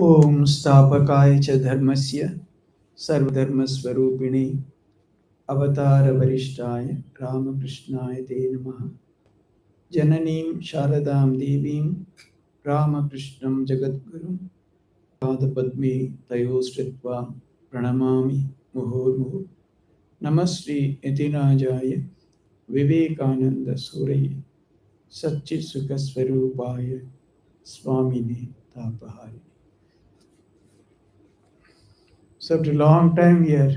Om Stapakaya cha dharmasya sarvadharmasvarupine avatara varishtaya Ramakrishnaya te namaha Jananim Sharadam Devim Ramakrishnam Jagadgurum Padapadme Tayostritva Pranamami Muhurmuhu Namastri Etinajaya Vivekananda Suraye Satchit Sukasvarupaya Swamine Tapahari. So after a long time we are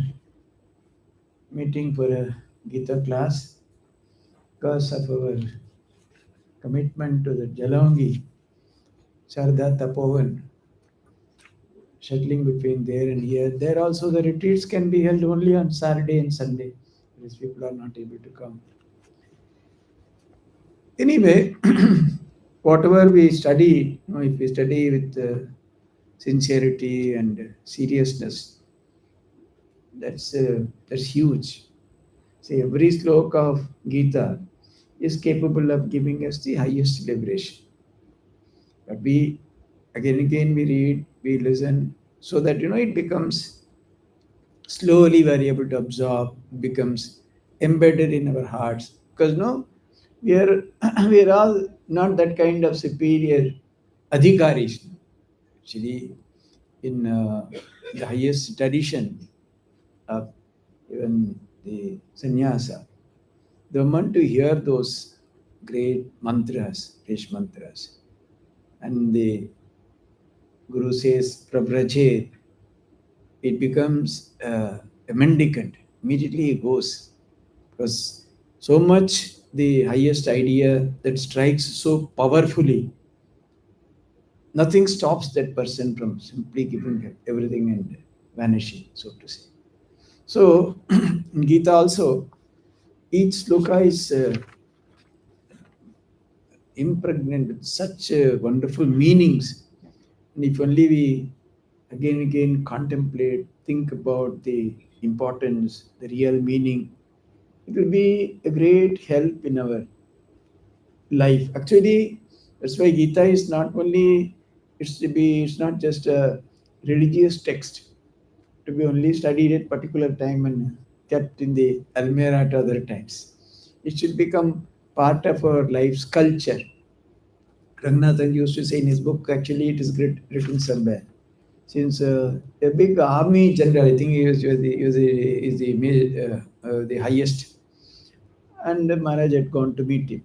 meeting for a Gita class because of our commitment to the Jalongi, Sharda Tapovan, shuttling between there and here. There also the retreats can be held only on Saturday and Sunday, because people are not able to come. Anyway, whatever we study, if we study with sincerity and seriousness, that's huge. See, every sloka of Gita is capable of giving us the highest liberation. But we again we read, we listen, so that it becomes slowly we're able to absorb, becomes embedded in our hearts. Because no, we are we are all not that kind of superior adhikaris. Actually, in the highest tradition of even the sannyasa, the moment to hear those great mantras, rich mantras, and the Guru says Prabrajet, it becomes a mendicant. Immediately he goes. Because so much the highest idea that strikes so powerfully, nothing stops that person from simply giving everything and vanishing, so to say. So in Gita also, each sloka is impregnant with such wonderful meanings. And if only we again contemplate, think about the importance, the real meaning, it will be a great help in our life. Actually, that's why Gita is not only it's not just a religious text to be only studied at particular time and kept in the almirah at other times. It should become part of our life's culture. Ranganathan used to say in his book, actually, it is written somewhere. Since a big army general, I think he was the highest, and Maharaj had gone to meet him.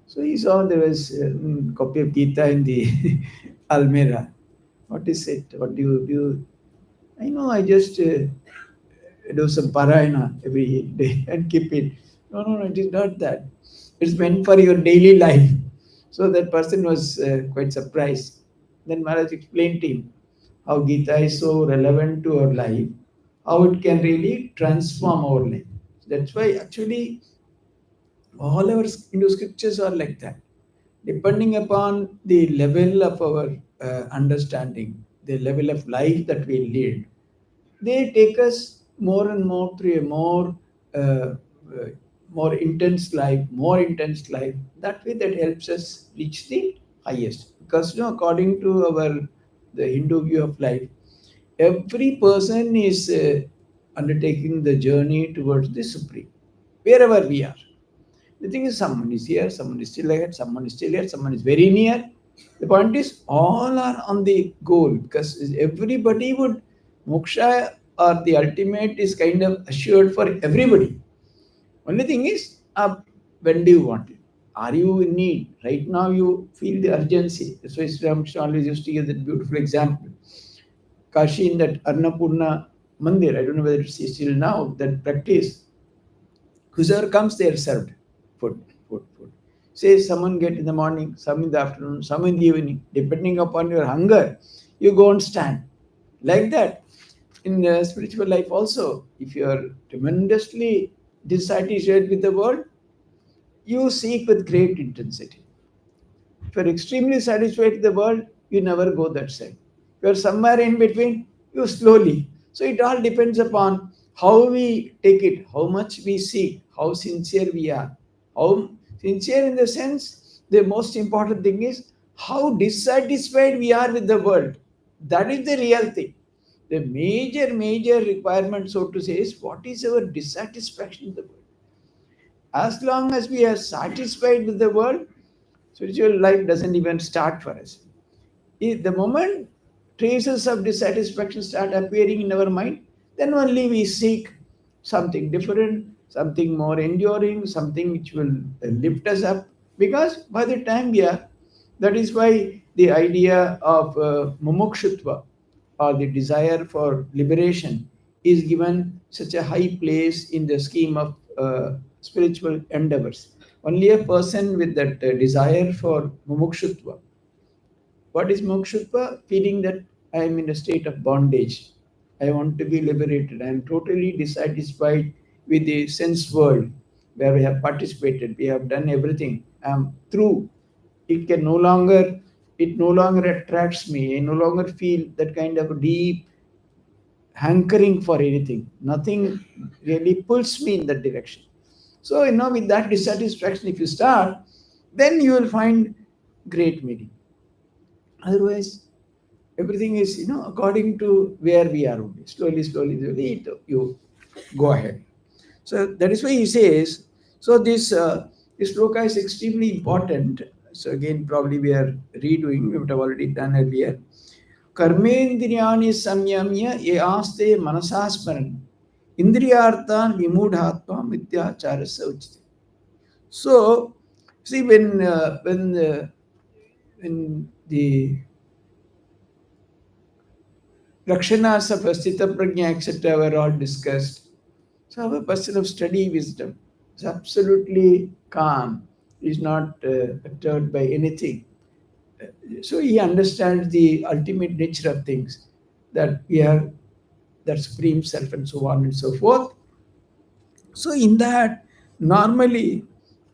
So he saw there was a copy of Gita in the Almira. What is it? What do you do? I know I just do some parayana every day and keep it. No, it is not that. It's meant for your daily life. So that person was quite surprised. Then Maharaj explained to him how Gita is so relevant to our life, how it can really transform our life. That's why actually all our Hindu scriptures are like that. Depending upon the level of our understanding, the level of life that we lead, they take us more and more through a uh, uh, more intense life. That way, that helps us reach the highest. Because according to our the Hindu view of life, every person is undertaking the journey towards the supreme, wherever we are. The thing is, someone is here, someone is still ahead, someone is still here, someone is very near. The point is, all are on the goal because everybody would, moksha or the ultimate is kind of assured for everybody. Only thing is, when do you want it? Are you in need? Right now, you feel the urgency. That's why Sri Ramakrishna always used to give that beautiful example. Kashi in that Annapurna Mandir, I don't know whether it's still now, that practice. Whoever comes, they are served food. Say someone get in the morning, some in the afternoon, some in the evening, depending upon your hunger, you go and stand. Like that, in spiritual life also, if you are tremendously dissatisfied with the world, you seek with great intensity. If you're extremely satisfied with the world, you never go that side. If you're somewhere in between, you slowly. So it all depends upon how we take it, how much we seek, how sincere we are. How sincere in the sense, the most important thing is how dissatisfied we are with the world. That is the real thing. The major requirement, so to say, is what is our dissatisfaction in the world. As long as we are satisfied with the world, spiritual life doesn't even start for us. The moment traces of dissatisfaction start appearing in our mind, then only we seek something different, something more enduring, something which will lift us up. Because by the time we are, that is why the idea of mumukshutva, or the desire for liberation, is given such a high place in the scheme of spiritual endeavors. Only a person with that desire for mumukshutva. What is mokshutva? Feeling that I am in a state of bondage. I want to be liberated. I am totally dissatisfied with the sense world where we have participated. We have done everything. I am through. It can no longer, it no longer attracts me. I no longer feel that kind of deep hankering for anything. Nothing really pulls me in that direction. So, with that dissatisfaction, if you start, then you will find great meaning. Otherwise, everything is, according to where we are only. Slowly, you go ahead. So that is why he says, so this sloka is extremely important. So again, probably we are redoing, we would have already done earlier. Karmendriyani samyamya yaste manasasmaran indriyarthan vimudhatva mityacharasya uchite. So, see, when the Lakshanas of Asthita Prajna, etc., were all discussed. So, a person of steady wisdom is absolutely calm, is not perturbed by anything. So, he understands the ultimate nature of things, that we are that supreme self, and so on and so forth. So, in that, normally,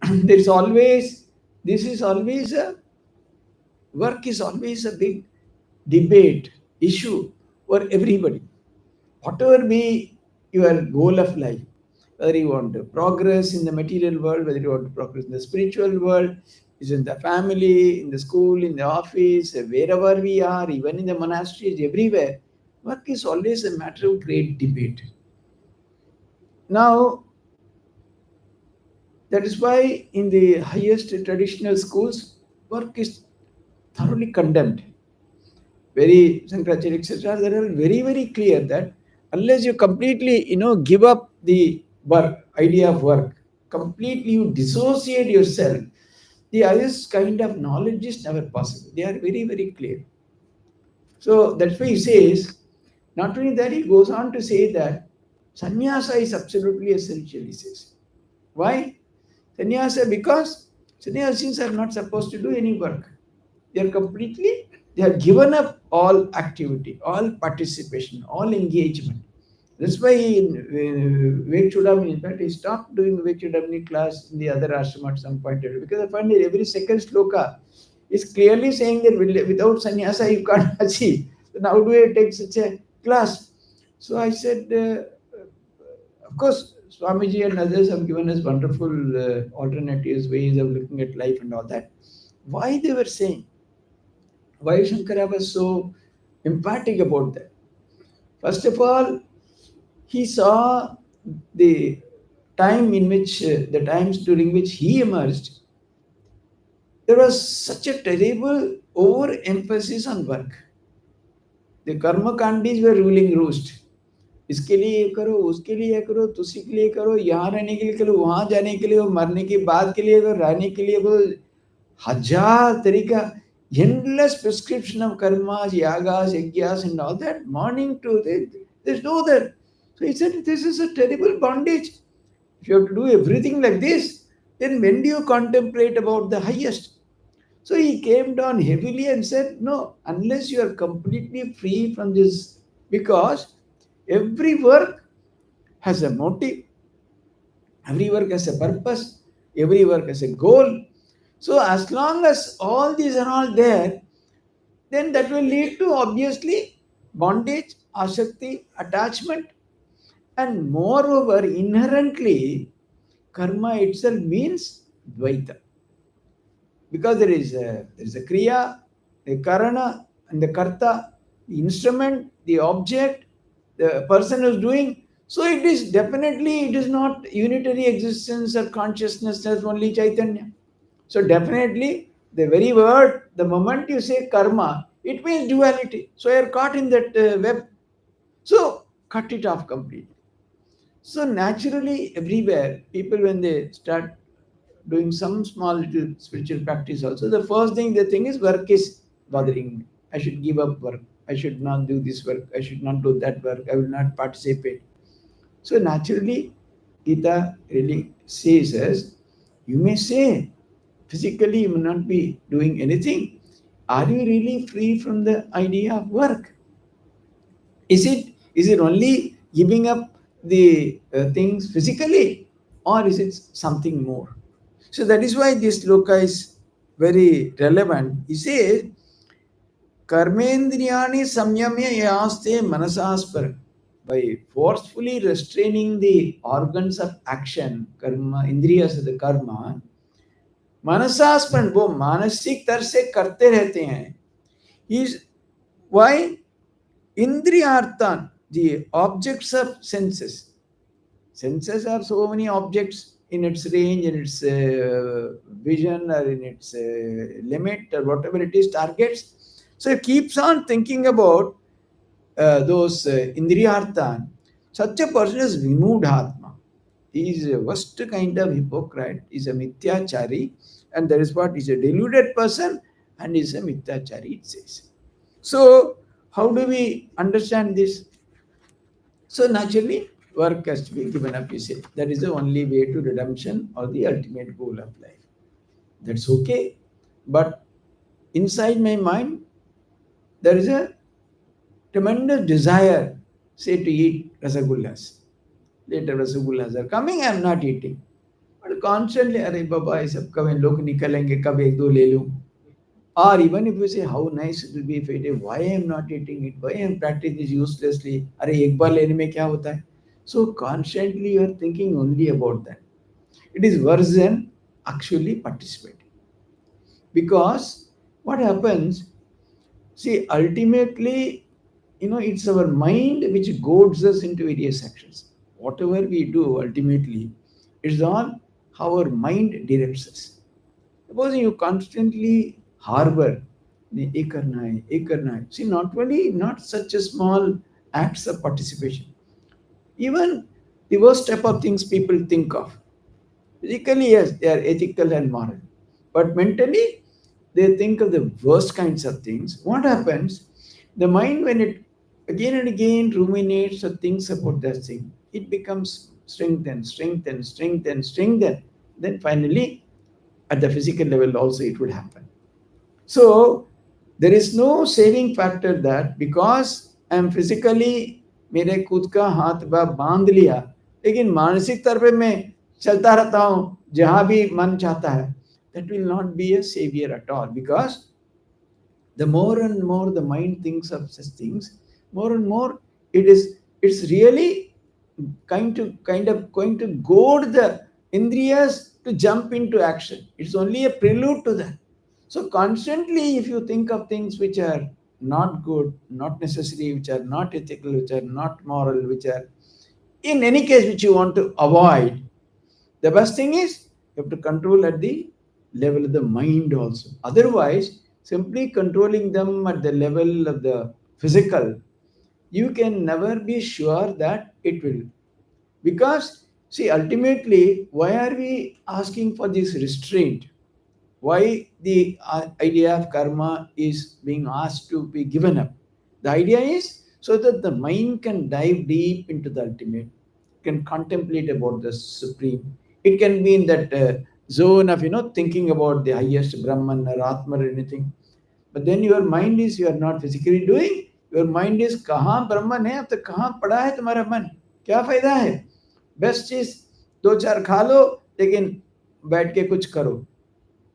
there is always, this is always a work, is always a big debate issue for everybody. Whatever be your goal of life, whether you want to progress in the material world, whether you want to progress in the spiritual world, is in the family, in the school, in the office, wherever we are, even in the monasteries, everywhere, work is always a matter of great debate. Now, that is why in the highest traditional schools, work is thoroughly condemned. Very Shankaracharya, etc., they are very clear that unless you completely, give up the work, idea of work, completely you dissociate yourself, the highest kind of knowledge is never possible. They are very clear. So that's why he says, not only that, he goes on to say that sannyasa is absolutely essential, he says. Why? Sannyasa, because sannyasins are not supposed to do any work. They have given up all activity, all participation, all engagement. That's why in Vivek Chudamani, in fact, he stopped doing Vivek Chudamani class in the other ashram at some point, because I find that every second sloka is clearly saying that without sannyasa you can't achieve. Then how do I take such a class? So I said, of course, Swamiji and others have given us wonderful alternatives, ways of looking at life and all that. Why they were saying? Why Shankara was so emphatic about that? First of all, he saw the the times during which he emerged, there was such a terrible overemphasis on work. The karma kandis were ruling roost. इसके लिए ये करो, उसके लिए ये करो, तुसी के लिए करो, यहाँ रहने के लिए करो, वहां जाने के लिए, मरने के बाद के लिए, रहने के लिए, हजार तरीका, endless prescription of karmas, yagas, yajnas, and all that, morning to there's no other. So he said, this is a terrible bondage. If you have to do everything like this, then when do you contemplate about the highest? So he came down heavily and said, no, unless you are completely free from this, because every work has a motive, every work has a purpose, every work has a goal. So as long as all these are all there, then that will lead to obviously bondage, asakti, attachment, and moreover, inherently, karma itself means dvaita. Because there is a kriya, a karana, and the karta. the instrument, the object, the person who's doing. So it is definitely, it is not unitary existence or consciousness as only Chaitanya. So definitely the very word, the moment you say karma, it means duality. So you're caught in that web. So cut it off completely. So naturally, everywhere, people when they start doing some small little spiritual practice also, the first thing they think is work is bothering me. I should give up work. I should not do this work. I should not do that work. I will not participate. So naturally, Gita really says us, you may say physically you may not be doing anything. Are you really free from the idea of work? Is it only giving up the things physically, or is it something more? So that is why this sloka is very relevant. He says, Karmendriyani samyamya yaste manasaspar. By forcefully restraining the organs of action, karma, indriyas the karma, manasaspar, वो मानसिक तरह से करते रहते हैं. Is why Indriyarthan, the objects of senses. Senses are so many objects in its range, in its vision, or in its limit, or whatever it is, targets. So it keeps on thinking about those Indriyarthan. Such a person is Vimudhatma. He is a worst kind of hypocrite, is a Mithyachari, and that is what is a deluded person and is a Mithyachari, it says. So, how do we understand this? So, naturally, work has to be given up, you say. That is the only way to redemption or the ultimate goal of life. That's okay. But inside my mind, there is a tremendous desire, say, to eat rasagullas. Later, rasagullas are coming, I am not eating. But constantly, अरे बाबा ये सब कब इन लोग निकलेंगे कब एक दो ले लूं. Or even if you say how nice it will be if I do, why I am not eating it, why I am practicing this uselessly, अरे एक बार लेने में क्या होता है? So constantly you are thinking only about that. It is worse than actually participating. Because what happens, see, ultimately, it's our mind which goads us into various actions. Whatever we do, ultimately, it's all how our mind directs us. Supposing you constantly harbor the ek karna hai, ek karna hai. See, not only not such a small acts of participation, even the worst type of things people think of. Physically, yes, they are ethical and moral. But mentally, they think of the worst kinds of things. What happens? The mind, when it again and again ruminates or thinks about that thing, it becomes strengthened, strengthened, strengthened, strengthened. Then finally, at the physical level, also it would happen. So, there is no saving factor that because I am physically मेरे खुद का हाथ बांध लिया लेकिन मानसिक तौर पे मैं चलता रहता हूँ जहाँ भी मन चाहता है, that will not be a savior at all, because the more and more the mind thinks of such things, more and more it's really kind of going to goad the indriyas to jump into action. It's only a prelude to that. So constantly, if you think of things which are not good, not necessary, which are not ethical, which are not moral, which are in any case which you want to avoid, the best thing is you have to control at the level of the mind also. Otherwise, simply controlling them at the level of the physical, you can never be sure that it will. Because, see, ultimately, why are we asking for this restraint? Why the idea of karma is being asked to be given up? The idea is so that the mind can dive deep into the ultimate, can contemplate about the supreme. It can be in that zone of thinking about the highest Brahman or Atman or anything. But then your mind is, you are not physically doing. Your mind is कहाँ ब्रह्मन है, अब तक कहाँ पड़ा है तुम्हारा मन, क्या फायदा है? बेस्ट चीज दो चार खा लो लेकिन बैठ के कुछ करो.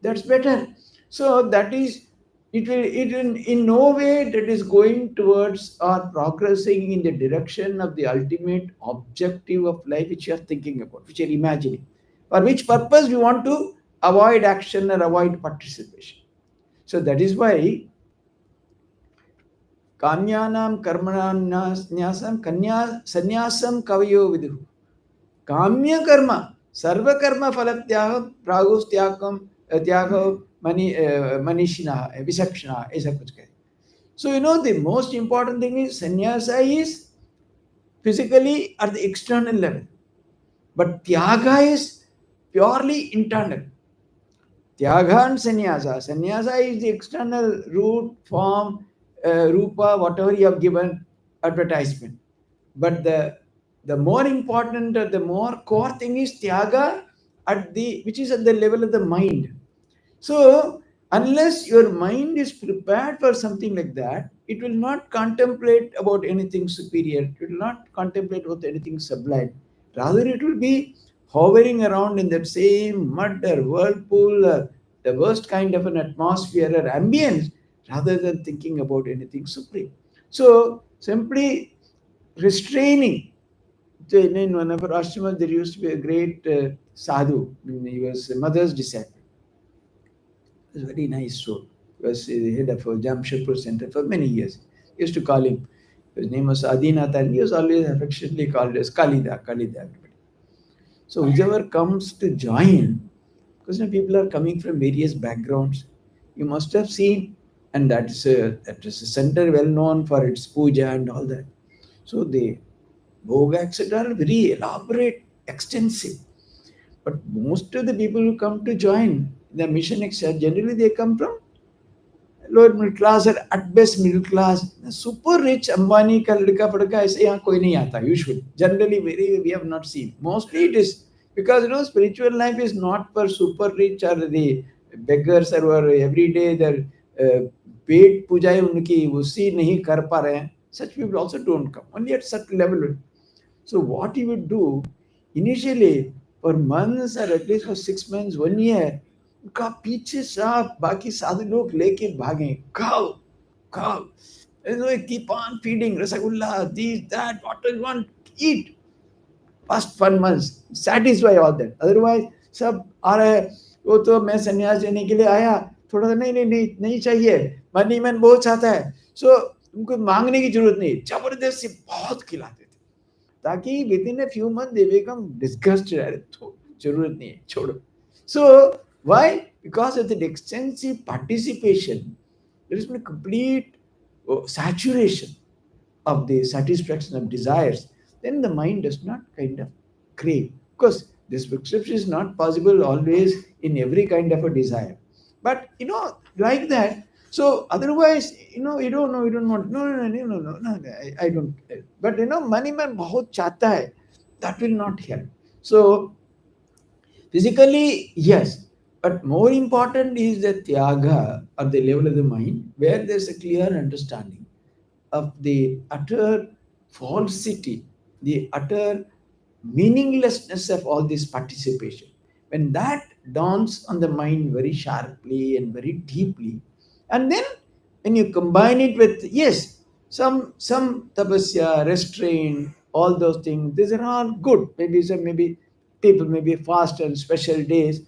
That's better. So that is, it will, in no way that is going towards or progressing in the direction of the ultimate objective of life which you are thinking about, which you are imagining. For which purpose we want to avoid action or avoid participation. So that is why Kamyanam karmananyasam kanya sanyasam kavayo vidu. Kamya karma, sarva karma phalatyaham pragustyakam tyagam manishina visakshana ऐसा कुछ कहे. So the most important thing is sannyasa is physically at the external level, but tyaga is purely internal. Tyaga and sannyasa. Sannyasa is the external root, form, rupa, whatever you have given advertisement. But the more important, the more core thing is tyaga which is at the level of the mind. So unless your mind is prepared for something like that, it will not contemplate about anything superior. It will not contemplate about anything sublime. Rather, it will be hovering around in that same mud or whirlpool or the worst kind of an atmosphere or ambience, rather than thinking about anything supreme. So simply restraining. So in one of our ashramas, there used to be a great sadhu. He was a mother's disciple. He was a very nice soul. He was the head of a Jamshedpur center for many years. He used to call him. His name was Adinatha, and he was always affectionately called as Kalida, Kalida, everybody. So whichever comes to join, because people are coming from various backgrounds, you must have seen, and that is a center well known for its puja and all that. So the Bhoga, etc., are very elaborate, extensive. But most of the people who come to join the mission, etc., generally they come from lower middle class or at best middle class. Super rich Ambani ka ladka padka aise yahan koi nahi aata. Usually, generally, we have not seen. Mostly it is because spiritual life is not for super rich or the beggars or every day their paid puja unki usi nahi kar pa rahe hain. Such people also don't come. Only at such level. So what he would do initially for months or at least for 6 months, 1 year, उनका पीछे सब बाकी साधु लोग लेके भागे. Cow, cow. Keep on feeding rasagullah, this, that, what do you want? Eat. First 1 month, satisfy all that. Otherwise, सब आ रहे हैं, वो तो मैं संन्यास लेने के लिए आया, थोड़ा सा नहीं नहीं नहीं नहीं चाहिए, मनी मैन बहुत चाहता है. सो उनको मांगने की जरूरत नहीं, जबरदस्ती बहुत खिलाते थे ताकि within a few month they become disgusted. जरूरत नहीं है, छोड़ो. So why? Because of the extensive participation, there has been a complete saturation of the satisfaction of desires. Then the mind does not kind of crave. Of course, this prescription is not possible always in every kind of a desire. But like that. So otherwise, you don't want. No, I don't. But money man bahut chahta hai. That will not help. So physically, yes, but more important is the tyaga at the level of the mind, where there's a clear understanding of the utter falsity, the utter meaninglessness of all this participation. When that dawns on the mind very sharply and very deeply, and then when you combine it with, yes, some tapasya, restraint, all those things, these are all good. Maybe people maybe fast on special days.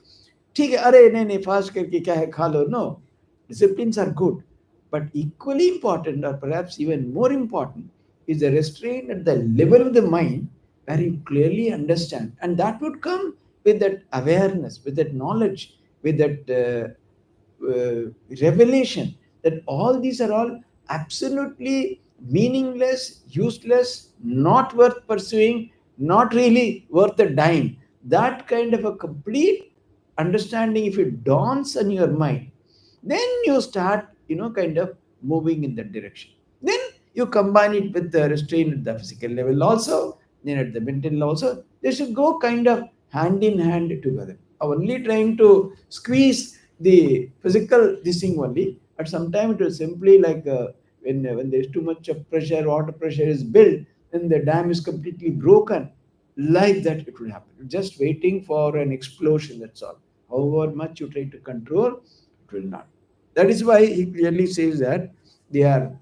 ठीक है, अरे नहीं नहीं fast करके क्या है खा लो. No, disciplines are good, but equally important, or perhaps even more important, is the restraint at the level of the mind, where you clearly understand, and that would come with that awareness, with that knowledge, with that revelation that all these are all absolutely meaningless, useless, not worth pursuing, not really worth a dime. That kind of a complete understanding, if it dawns on your mind, then you start, kind of moving in that direction. Then you combine it with the restraint at the physical level also, then at the mental level also. They should go kind of hand in hand together. Only trying to squeeze the physical this thing only. At some time it will simply like when there's too much of pressure, water pressure is built, then the dam is completely broken. Like that it will happen. Just waiting for an explosion, that's all. However much you try to control, it will not. That is why he clearly says that they are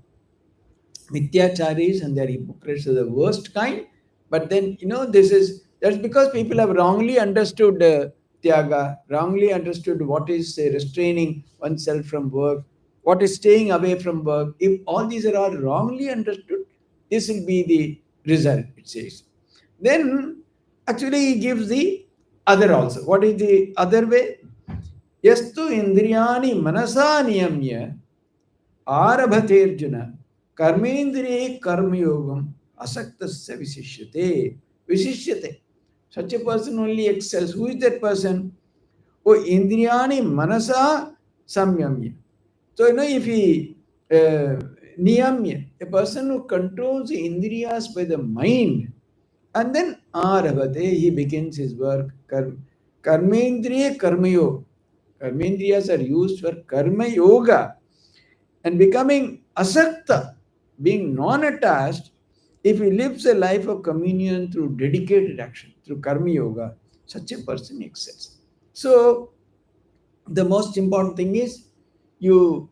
Mityacharis and they are hypocrites of the worst kind. But then, that's because people have wrongly understood Tyaga, wrongly understood what is restraining oneself from work. what is staying away from work. If all these are all wrongly understood, this will be the result, it says. Then actually he gives the other also. What is the other way? Yastu indriyani manasa niyamya आरभतेर्जुन कर्मेन्द्रिये कर्मयोगम asaktasya visishyate. Visishyate. Such a person only excels. Who is that person? Oh, indriyani manasa samyamya. So, if he niyamya, a person who controls the indriyas by the mind, and then arabhate, he begins his work. Karmendriya karmayoga. Karmendriyas are used for karma yoga. And becoming asakta, being non-attached, if he lives a life of communion through dedicated action, through karma yoga, such a person excels. So the most important thing is you.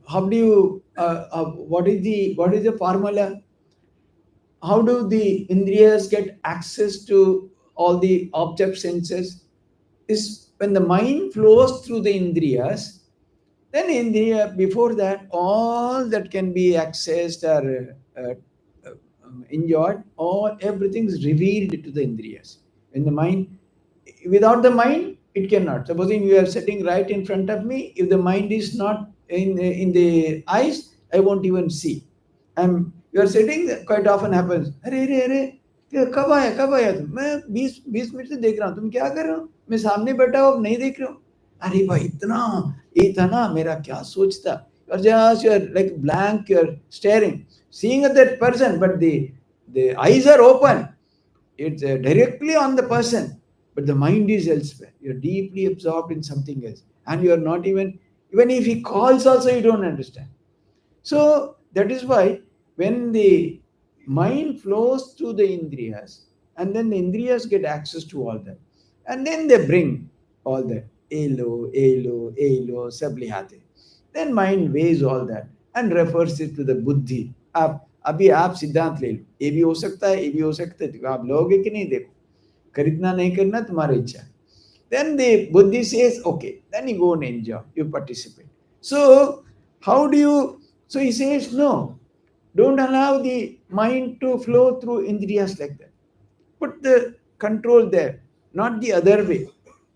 How do you? What is the formula? How do the indriyas get access to all the object senses? Is when the mind flows through the indriyas, then indriya, before that, all that can be accessed or enjoyed, all everything is revealed to the indriyas. In the mind, without the mind, it cannot. Supposing you are sitting right in front of me, if the mind is not in the eyes, I won't even see. You are sitting, quite often happens, अरे अरे अरे कब आया तुम? मैं 20 minute से देख रहा हूँ, तुम क्या कर रहे हो? मैं सामने बैठा हूँ, नहीं देख रहे हो? अरे भाई इतना ये था ना, मेरा क्या सोचता? You're like blank, you're staring, seeing at that person, but the eyes are open. It's directly on the person, but the mind is elsewhere. You're deeply absorbed in something else, and you're not even if he calls also, you don't understand. So that is why when the mind flows through the indriyas, and then the indriyas get access to all that, and then they bring all that. Elo, elo, elo, sablihate. Then mind weighs all that and refers it to the buddhi. आप अभी आप सिद्धांत ले लो, ये भी हो सकता है, ये भी हो सकता है, तो आप लोगे कि नहीं? देखो, खरीदना नहीं करना तुम्हारी इच्छा है. Then the buddhi says, okay, then you go and enjoy, you participate. So how do you? So he says, no, don't allow the mind to flow through indriyas like that. Put the control there, not the other way.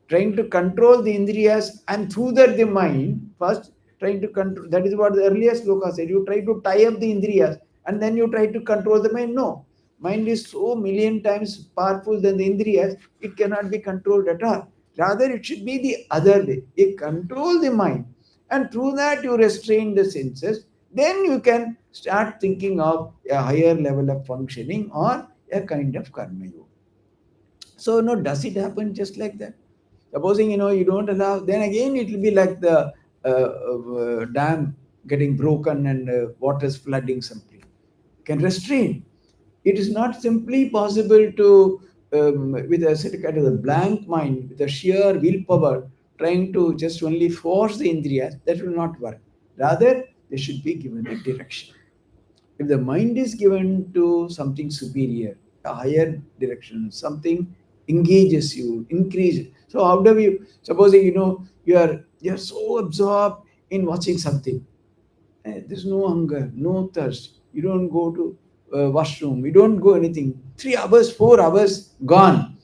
Trying to control the indriyas and through that the mind, first trying to control. That is what the earlier sloka said. You try to tie up the indriyas and then you try to control the mind. No, mind is so million times powerful than the indriyas, it cannot be controlled at all. Rather, it should be the other way. You control the mind, and through that you restrain the senses. Then you can start thinking of a higher level of functioning or a kind of karma yoga. So, no, does it happen just like that? Supposing you don't allow, then again it will be like the dam getting broken and water is flooding something. Can restrain. It is not simply possible to, with a sort of kind of a blank mind, with a sheer willpower, trying to just only force the indriyas. That will not work. Rather, they should be given a direction. If the mind is given to something superior, a higher direction, something engages you, increases. So how do you, supposing you're so absorbed in watching something, there's no hunger, no thirst. You don't go to washroom, you don't go anything. 3 hours, 4 hours gone.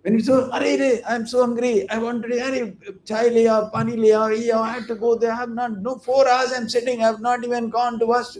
When you say, "Arey, I'm so hungry. I want to, arey, chai le aao, pani le aao, I have to go there. I have not, no, 4 hours I'm sitting. I have not even gone to wash."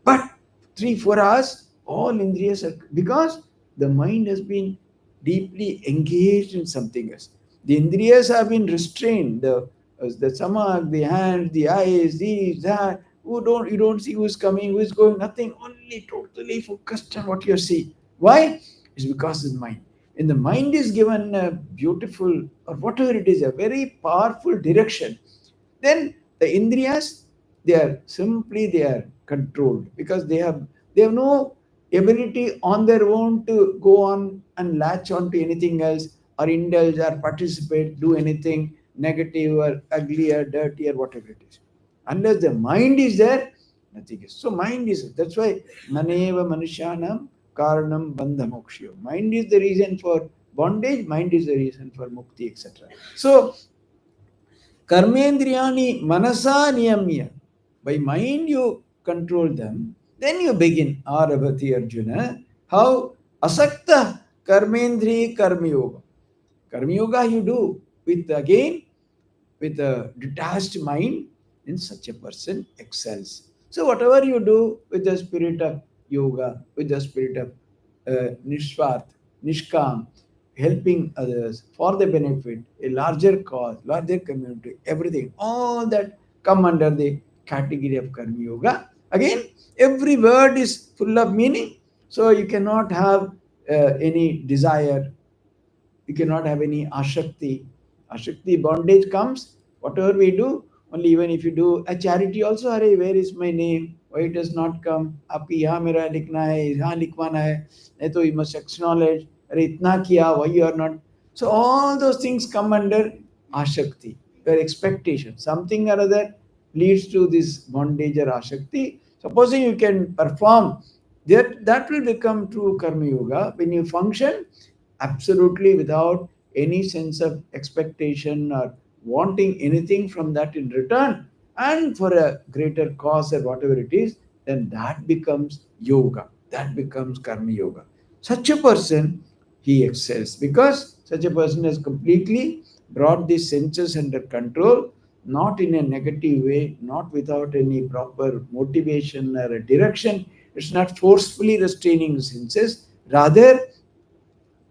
But 3, 4 hours, all indriyas are, because the mind has been deeply engaged in something else. The indriyas have been restrained. The stomach, the hands, the eyes, these, that. You don't see who's coming, who's going, nothing. Only totally focused on what you see. Why? It's because of the mind. And the mind is given a beautiful, or whatever it is, a very powerful direction. Then the indriyas, they are controlled, because they have no ability on their own to go on and latch on to anything else, or indulge or participate, do anything negative or ugly or dirty or whatever it is. Unless the mind is there, nothing is. So mind is, that's why maneva manushanam karanam bandha moksha. Mind is the reason for bondage, mind is the reason for mukti, etc. So Karmendriyani manasa niyamya. By mind you control them. Then you begin. Arabhati Arjuna. How? Asakta karmendri karma yoga. Karma yoga you do with again with a detached mind, then such a person excels. So whatever you do with the spirit of yoga, with the spirit of nishwart, nishkam, helping others for the benefit, a larger cause, larger community, everything, all that come under the category of karma yoga. Again, every word is full of meaning, so you cannot have any desire, you cannot have any ashakti. Ashakti bondage comes, whatever we do, only even if you do a charity also, are where is my name? Why it does not come? Api यहाँ मेरा लिखना है, यहाँ लिखवाना है, नहीं तो you must acknowledge, अरे इतना किया, why you are not? So all those things come under ashakti, your expectation. Something or other leads to this bondage or ashakti. Supposing you can perform, that will become true karma yoga when you function absolutely without any sense of expectation or wanting anything from that in return, and for a greater cause or whatever it is, then that becomes yoga, that becomes karma yoga. Such a person, he excels because such a person has completely brought the senses under control, not in a negative way, not without any proper motivation or a direction. It's not forcefully restraining the senses, rather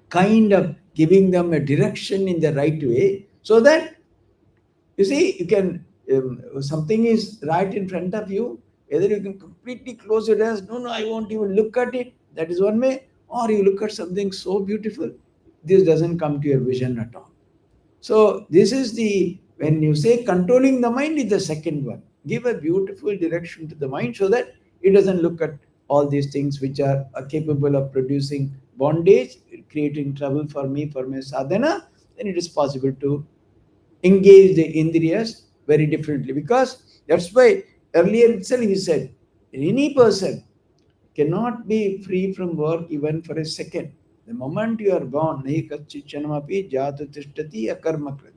kind of giving them a direction in the right way, so that you see you can something is right in front of you, either you can completely close your eyes, no, I won't even look at it, that is one way, or you look at something so beautiful, this doesn't come to your vision at all. So this is the, when you say controlling the mind, is the second one. Give a beautiful direction to the mind so that it doesn't look at all these things which are capable of producing bondage, creating trouble for me, for my sadhana. Then it is possible to engage the indriyas very differently. Because that's why earlier itself he said, any person cannot be free from work even for a second. The moment you are born, nahi kachchit chanamapi jatu tishtati akarmakrit.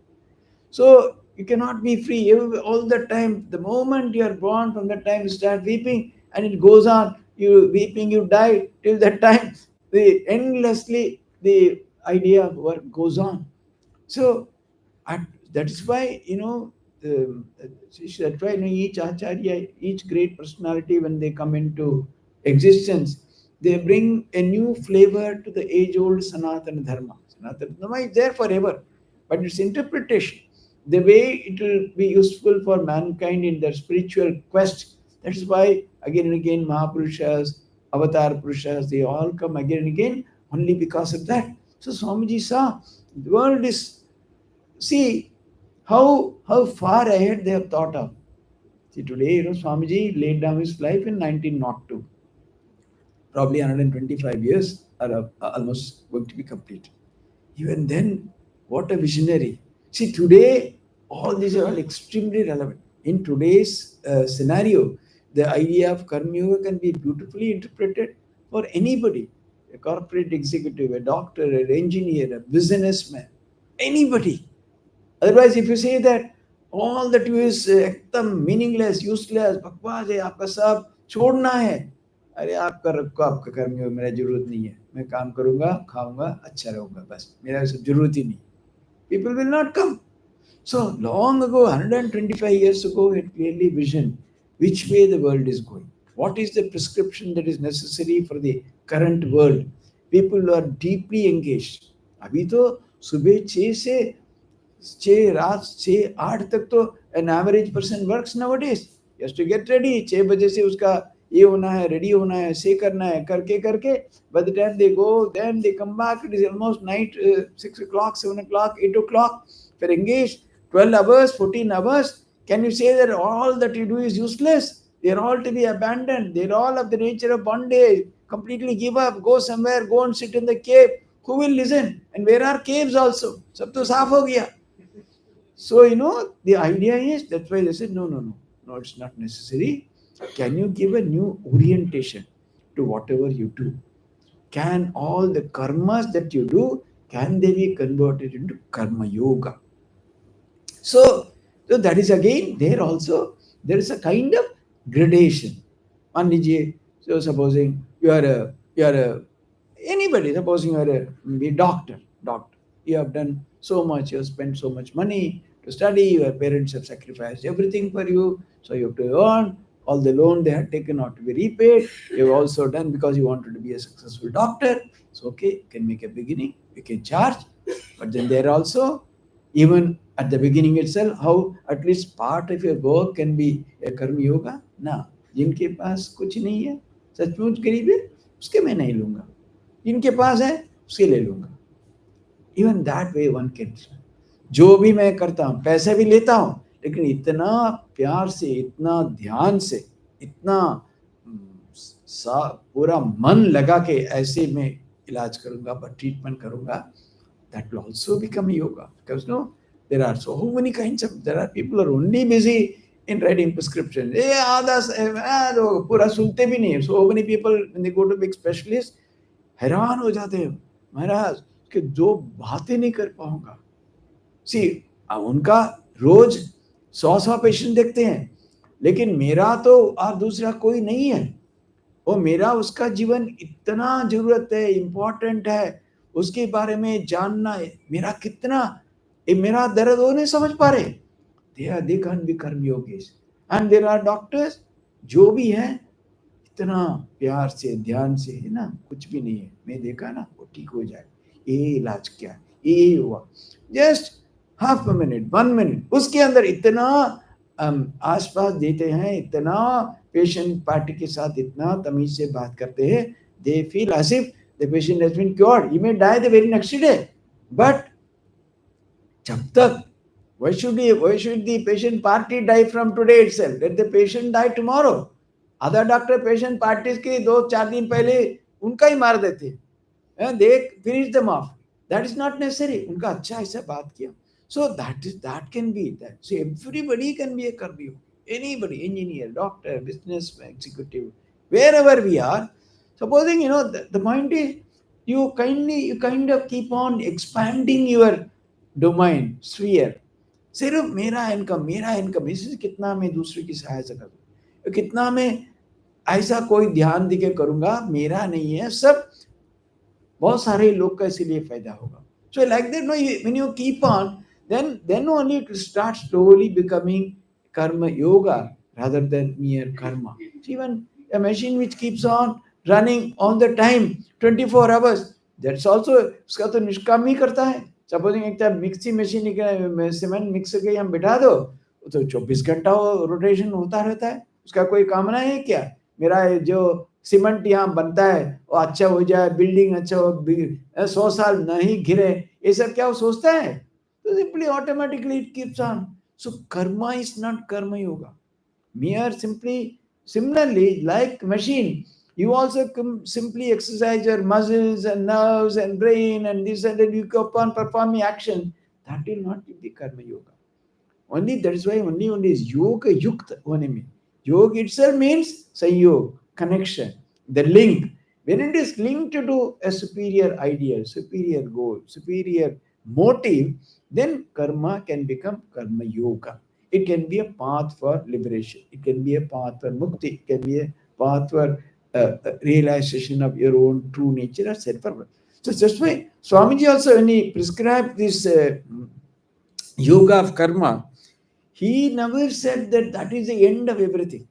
So you cannot be free all the time. The moment you are born, from the time you start weeping, and it goes on. You weeping, you die till that time. The endlessly the idea of work goes on. So and that is why that's why each acharya, each great personality, when they come into existence, they bring a new flavor to the age-old Sanatana Dharma. Sanatana Dharma is there forever, but its interpretation, the way it will be useful for mankind in their spiritual quest. That is why again and again Mahapurushas, Avatar Purushas, they all come again and again only because of that. So Swamiji saw the world is, see how far ahead they have thought of. See today, Swamiji laid down his life in 1902. Probably 125 years are almost going to be complete. Even then, what a visionary. See, today, all these are all extremely relevant. In today's scenario, the idea of Karma Yoga can be beautifully interpreted for anybody, a corporate executive, a doctor, an engineer, a businessman, anybody. Otherwise, if you say that all that you is एकदम meaningless useless बकवास है, आपका सब छोड़ना है, अरे आपका रखो, आपका कर्म योग, मेरा जरूरत नहीं है, मैं काम करूंगा, खाऊंगा, अच्छा रहूंगा, बस मेरा सब जरूरत ही नहीं. People will not come. So long ago, 125 years ago, it clearly visioned which way the world is going. What is the prescription that is necessary for the current world? People are deeply engaged. अभी तो सुबह 6 से 6 रात 6-8 तक तो an average person works nowadays. He has to get ready. 6 बजे से उसका ये होना है, रेडी होना है, से करना है, करके करके by the time they go, then they come back, it is almost night, 6 o'clock, 7 o'clock, 8 o'clock. If you're engaged 12 hours, 14 hours, can you say that all that you do is useless? They're all to be abandoned. They're all of the nature of bondage. Completely give up, go somewhere, go and sit in the cave. Who will listen? And where are caves also? Sab to saaf ho gaya. So, the idea is, that's why they said, no, it's not necessary. Can you give a new orientation to whatever you do? Can all the karmas that you do, can they be converted into karma yoga? So, So that is again, there also, there is a kind of gradation. मान लीजिए, so supposing you are a anybody, supposing you are a doctor, you have done so much, you have spent so much money to study, your parents have sacrificed everything for you, so you have to earn, all the loan they had taken ought to be repaid, you have also done because you wanted to be a successful doctor. So okay, you can make a beginning, you can charge, but then there also, even at the beginning itself, how at least part of your work can be a karma yoga ना, जिनके पास कुछ नहीं है, सचमुच गरीब है, उसके मैं नहीं लूंगा, जिनके पास है उसके ले लूंगा. Even that way one can. जो भी मैं करता हूँ, पैसे भी लेता हूँ, लेकिन इतना प्यार से, इतना ध्यान से, इतना पूरा मन लगा के ऐसे मैं इलाज करूंगा, पर ट्रीटमेंट करूंगा, that will also become yoga. Because no, there are so many kinds of, there are people who are only busy in writing prescriptions. पूरा सुनते भी नहीं. So many people when they go to big specialists, हैरान हो जाते हैं, महाराज कि जो बातें नहीं कर पाऊंगा. सी उनका रोज 100 पेशेंट देखते हैं, लेकिन मेरा तो और दूसरा कोई नहीं है. वो मेरा उसका जीवन इतना जरूरत है, इम्पोर्टेंट है, उसके बारे में जानना है. मेरा कितना, मेरा दर्द वो नहीं समझ पा रहे. they can't be कर्म योगेश. एंड देयर आर डॉक्टर्स जो भी है, इतना प्यार से, ध्यान से, है ना, कुछ भी नहीं है, मैं देखा ना, वो ठीक हो जाए, ये इलाज क्या, ये हुआ, जस्ट हाफ मिनट, 1 मिनट, उसके अंदर इतना आसपास देते हैं, इतना पेशेंट पार्टी के साथ इतना तमीज से बात करते हैं, they feel as if the patient has been cured. He may die the very next day, but जब तक, why should the patient party die from today itself? Let the patient die tomorrow. Other doctor patient parties के 2-4 दिन पहले उनका ही मार देते, they finish them of. That is not necessary. उनका अच्छा ऐसा बात किया. So that can be that. So everybody can be a karma. Anybody, engineer, doctor, business executive, wherever we are. Supposing the point is you kind of keep on expanding your domain sphere. सिर्फ मेरा income इससे कितना मैं दूसरे की सहायता करूँ, कितना मैं ऐसा कोई ध्यान देके करूंगा, मेरा नहीं है, सब बहुत सारे लोग का इसीलिए फायदा होगा. So like that, no, when you keep on, then only it will start slowly becoming karma yoga rather than mere karma. So even a machine which keeps on running all the time 24 hours, that's also उसका तो निष्काम ही करता है. Supposing एक mixie machine cement mixer के हम बिठा दो, तो 24 घंटा रोटेशन होता रहता है. उसका कोई कामना है क्या, मेरा जो सीमेंट यहाँ बनता है वो अच्छा हो जाए, बिल्डिंग अच्छा हो, 100 साल नहीं घिरे, ये सब क्या वो सोचता है? तो simply automatically it keeps on. So Karma is not कर्म yoga. mere simply, similarly, like machine, you also simply exercise your muscles and nerves and brain and this and that, you go upon performing action. That will not be the karma yoga. Only that is why only is yoga yukta only. Yoga itself means sayog, connection, the link. When it is linked to a superior ideal, superior goal, superior motive, then karma can become karma yoga. It can be a path for liberation. It can be a path for mukti. It can be a path for realization of your own true nature, etc. So that's why Swamiji also, when he prescribed this yoga of karma, he never said that that is the end of everything.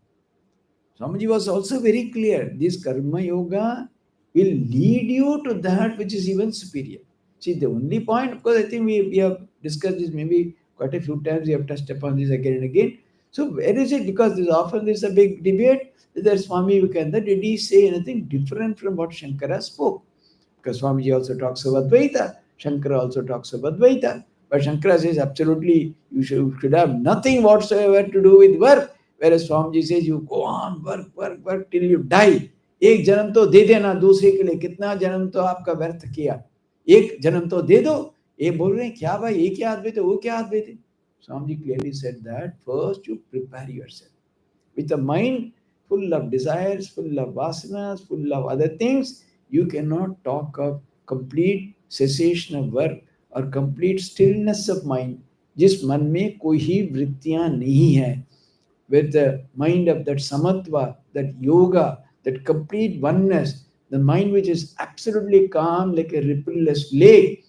Swamiji was also very clear. This karma yoga will lead you to that which is even superior. See, the only point, of course, I think we have discussed this maybe quite a few times. We have touched upon this again and again. So where is it? Because there's a big debate that Swami Vivekananda, did he say anything different from what Shankara spoke? Because Swamiji also talks about Dvaita. Shankara also talks about Dvaita. But Shankara says absolutely you should have nothing whatsoever to do with work. Whereas Swamiji says you go on, work till you die. एक जन्म तो दे देना दूसरे के लिए, कितना जन्म तो आपका व्यर्थ किया, एक जन्म तो दे दो. ये बोल रहे हैं क्या भाई, ये क्या अद्वैत है, वो क्या अद्वैत है? Swamiji clearly said that first you prepare yourself with a mind full of desires, full of vasanas, full of other things. You cannot talk of complete cessation of work or complete stillness of mind जिस मन में कोई ही वृत्तियां नहीं है, with the mind of that samatva, that yoga, that complete oneness, the mind which is absolutely calm like a rippleless lake,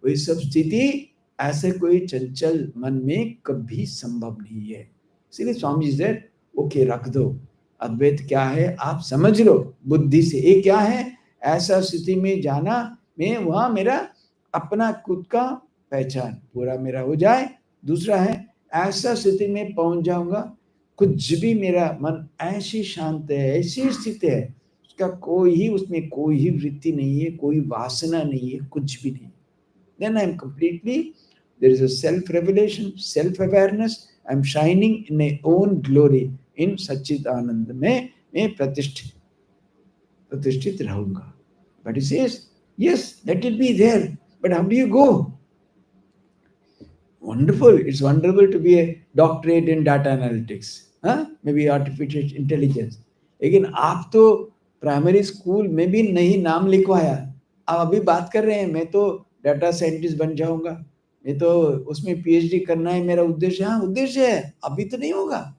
वही सब स्थिति ऐसे कोई चंचल मन में कभी संभव नहीं है। इसलिए स्वामी जी से ओके रख दो, अद्वैत क्या है आप समझ लो बुद्धि से, ये क्या है, ऐसा स्थिति में जाना, मैं वहां मेरा अपना खुद का पहचान पूरा मेरा हो जाए। दूसरा है ऐसा स्थिति में पहुंच जाऊंगा, कुछ भी मेरा मन ऐसी शांत है, ऐसी स्थिति है, उसका कोई ही, उसमें कोई ही वृत्ति नहीं है, कोई वासना नहीं है, कुछ भी नहीं। Then I am completely, there is a self revelation, self awareness, I am shining in my own glory in Sachit Anand में मैं प्रतिष्ठित रहूंगा। But he says, yes, let it be there, but how do you go? Wonderful, it's wonderful to be a doctorate in data analytics, huh? Maybe artificial intelligence. लेकिन आप तो primary school में भी नहीं नाम लिखवाया, आप अभी बात कर रहे हैं मैं तो डाटा साइंटिस्ट बन जाऊंगा, मैं तो उसमें पीएचडी करना है मेरा उद्देश्य। हाँ उद्देश्य है, अभी तो नहीं होगा।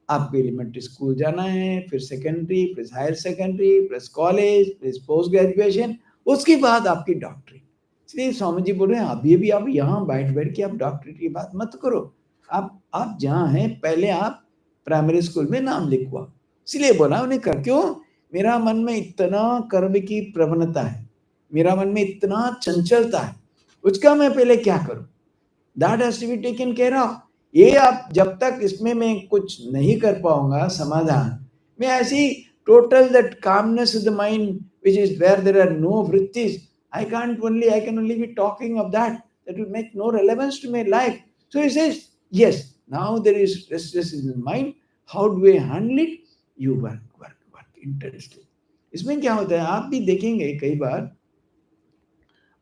आपको एलिमेंट्री स्कूल जाना है, फिर सेकेंडरी, फिर higher secondary, plus college, plus post graduation, उसके बाद आपकी डॉक्टरेट। इसलिए स्वामी जी बोल रहे हैं अभी भी आप यहाँ बैठ बैठ के आप डॉक्टरेट की बात मत करो, आप जहाँ हैं पहले आप प्राइमरी स्कूल में नाम लिखवा। इसलिए बोला उन्हें कर, क्यों, मेरा मन में इतना कर्म की प्रवणता है, मेरा मन में इतना चंचलता है, उसका मैं पहले क्या करूं, that has to be taken care of. ये आप जब तक इसमें मैं कुछ नहीं कर पाऊंगा समाधान, मैं ऐसी total that calmness of the mind which is where there are no vrittis, I can only be talking of that. That will make no relevance to my life. So he says, yes, now there is restlessness in the mind. How do I handle it? You work intensely. इसमें क्या होता है, आप भी देखेंगे कई बार,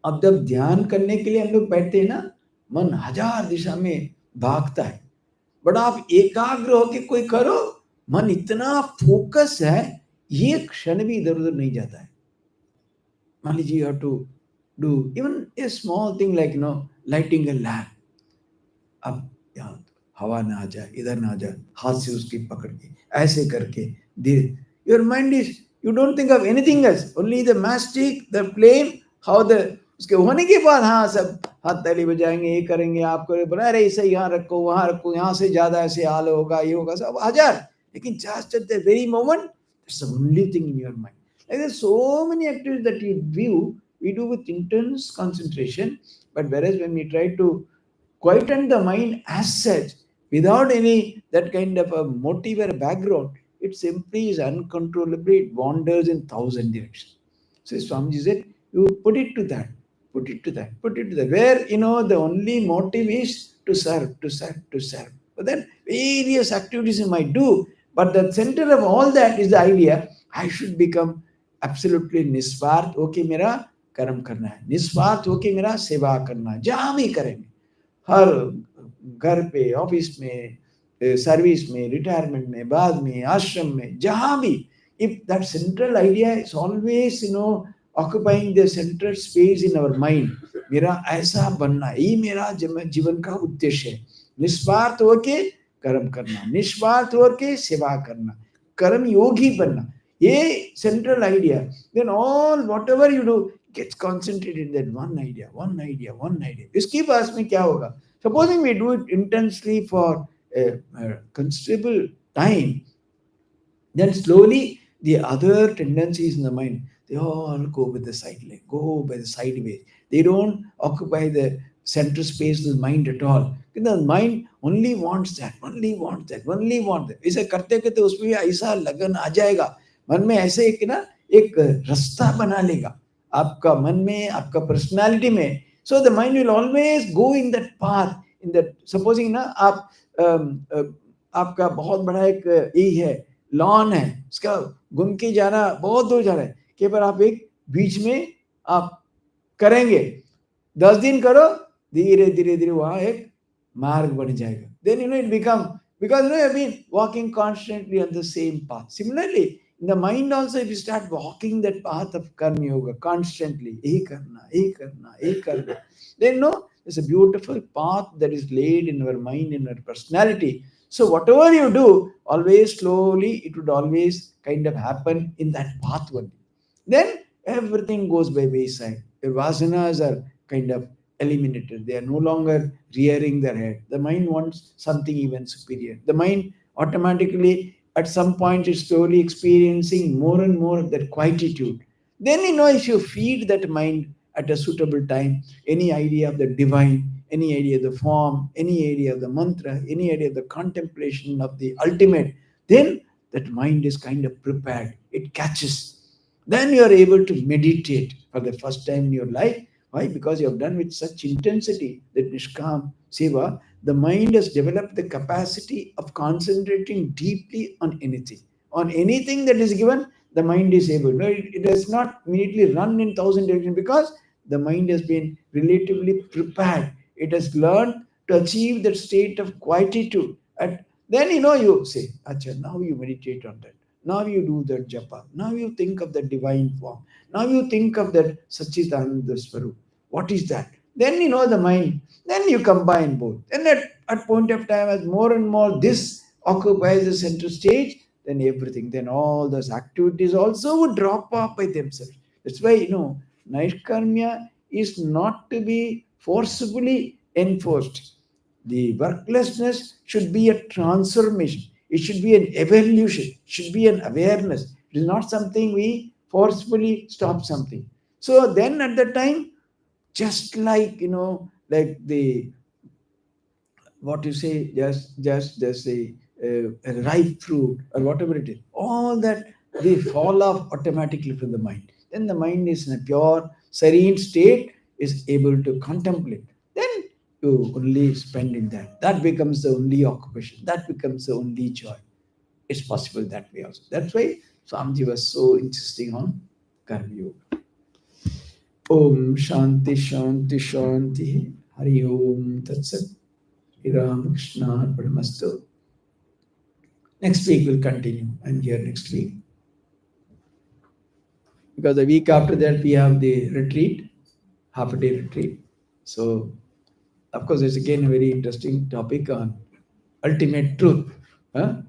अब जब ध्यान करने के लिए हम लोग बैठते हैं ना, मन हजार दिशा में भागता है, बट आप एकाग्र होके कोई करो, मन इतना फोकस है, ये क्षण भी इधर उधर नहीं जाता है। मान लीजिए you have to do even a small thing like lighting a lamp, अब यहाँ हवा ना आ जाए, इधर ना आ जाए, हाथ से उसकी पकड़ के ऐसे करके धीरे, your mind is, you don't think of anything else, only the mastic, the flame, how the, उसके होने के बाद हाँ सब हाथ ताली बजाएंगे, ये करेंगे, आपको बोला अरे इसे यहाँ रखो, वहां रखो, यहाँ से ज्यादा ऐसे हाल होगा, ये होगा, सब हजार, लेकिन just at the very moment, that's the only thing in your mind. Like there's so many activities that we do with intense concentration, but whereas when we try to quieten the mind as such, without any that kind of a motive or a background, it simply is uncontrollably, it wanders in thousand directions. So Swamiji said, you put it to that, put it to that, put it to that, where the only motive is to serve, to serve, to serve. But then various activities you might do, but the center of all that is the idea, I should become absolutely निस्वार्थ होके मेरा कर्म करना है, निस्वार्थ होके मेरा सेवा करना है, जहां भी करेंगे, हर घर पे, ऑफिस में, सर्विस में, रिटायरमेंट में, बाद में, आश्रम में, जहां भी, if that central idea is always occupying the central space in our mind, मेरा ऐसा बनना, ये मेरा जीवन का उद्देश्य है, निस्वार्थ होके कर्म करना, निस्वार्थ होके सेवा करना, कर्म योगी बनना, ये central idea, then all whatever you do gets concentrated in that one idea, one idea, one idea. इसकी पास में क्या होगा? Supposing we do it intensely for a considerable time, then slowly the other tendencies in the mind, they all go with the sideways, go by the sideways. They don't occupy the center space of the mind at all. The mind only wants that, only wants that, only wants that. ऐसे करते करते उसमें ऐसा लगन आ जाएगा, मन में ऐसे एक रास्ता बना लेगा आपका मन में, आपका पर्सनालिटी में. So the mind will always go in that path, in that, supposing ना आप आपका बहुत बड़ा एक ये है, लॉन है, उसका घूम के जाना बहुत दूर जा रहा है, के पर आप एक बीच में आप करेंगे, 10 दिन करो, धीरे धीरे धीरे वहां एक मार्ग बन जाएगा. Then it become, because you have been walking constantly on the same path. Similarly, in the mind also, if you start walking that path of karma yoga constantly, then It's a beautiful path that is laid in our mind, in our personality. So whatever you do, always slowly, it would always kind of happen in that path only. Then everything goes by wayside. Your vasanas are kind of eliminated. They are no longer rearing their head. The mind wants something even superior. The mind automatically, at some point, is slowly experiencing more and more of that quietude. Then, if you feed that mind at a suitable time, any idea of the divine, any idea of the form, any idea of the mantra, any idea of the contemplation of the ultimate, then that mind is kind of prepared. It catches. Then you are able to meditate for the first time in your life. Why? Because you have done with such intensity that Nishkam Seva, the mind has developed the capacity of concentrating deeply on anything. On anything that is given, the mind is able. No, it does not immediately run in thousand directions because the mind has been relatively prepared. It has learned to achieve that state of quietude. And then you say, Acha, now you meditate on that. Now you do that japa. Now you think of the divine form. Now you think of that Sachitananda Swarup. What is that? Then the mind. Then you combine both. And at point of time, as more and more this occupies the center stage, then everything, then all those activities also would drop off by themselves. That's why, Naishkarmya is not to be forcibly enforced. The worklessness should be a transformation. It should be an evolution. It should be an awareness. It is not something we forcefully stop something. So then at the time, just like like the what you say, just a ripe fruit or whatever it is, all that they fall off automatically from the mind. Then the mind is in a pure serene state, is able to contemplate. Then you only spend in that becomes the only occupation, that becomes the only joy. It's possible that way also. That's why Swamiji was so insisting on karma yoga. Om Shanti Shanti Shanti. Hari Om Tatsat. Ram Krishna Paramastu. Next week we'll continue. I'm here next week. Because the week after that we have the retreat, half a day retreat. So, of course, it's again a very interesting topic on ultimate truth. Huh?